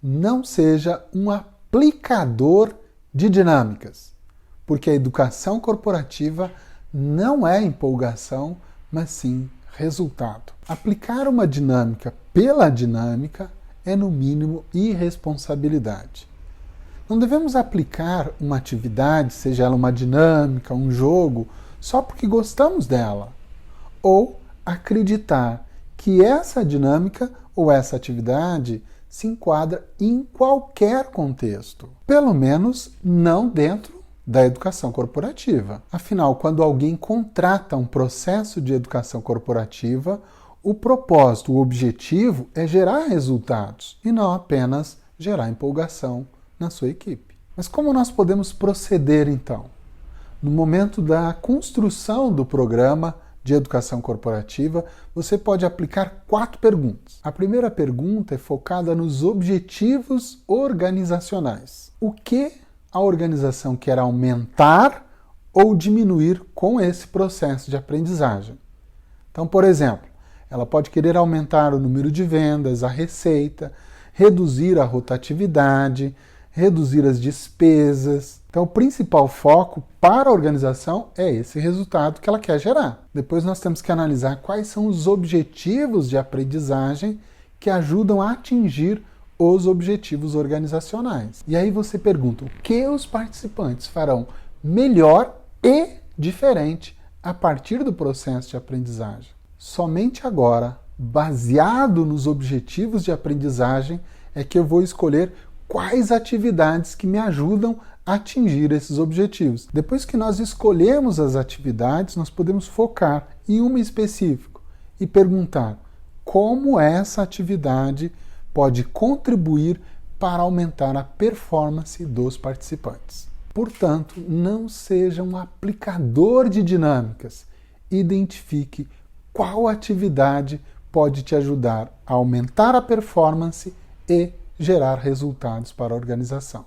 Não seja um aplicador de dinâmicas, porque a educação corporativa não é empolgação, mas sim resultado. Aplicar uma dinâmica pela dinâmica é, no mínimo, irresponsabilidade. Não devemos aplicar uma atividade, seja ela uma dinâmica, um jogo, só porque gostamos dela, ou acreditar que essa dinâmica ou essa atividade se enquadra em qualquer contexto, pelo menos não dentro da educação corporativa. Afinal, quando alguém contrata um processo de educação corporativa, o propósito, o objetivo é gerar resultados e não apenas gerar empolgação na sua equipe. Mas como nós podemos proceder então? No momento da construção do programa de educação corporativa, você pode aplicar 4 perguntas. A primeira pergunta é focada nos objetivos organizacionais. O que a organização quer aumentar ou diminuir com esse processo de aprendizagem? Então, por exemplo, ela pode querer aumentar o número de vendas, a receita, reduzir a rotatividade, reduzir as despesas. Então, o principal foco para a organização é esse resultado que ela quer gerar. Depois nós temos que analisar quais são os objetivos de aprendizagem que ajudam a atingir os objetivos organizacionais. E aí você pergunta o que os participantes farão melhor e diferente a partir do processo de aprendizagem. Somente agora, baseado nos objetivos de aprendizagem, é que eu vou escolher quais atividades que me ajudam a atingir esses objetivos. Depois que nós escolhemos as atividades, nós podemos focar em uma específica e perguntar como essa atividade pode contribuir para aumentar a performance dos participantes. Portanto, não seja um aplicador de dinâmicas. Identifique qual atividade pode te ajudar a aumentar a performance e gerar resultados para a organização.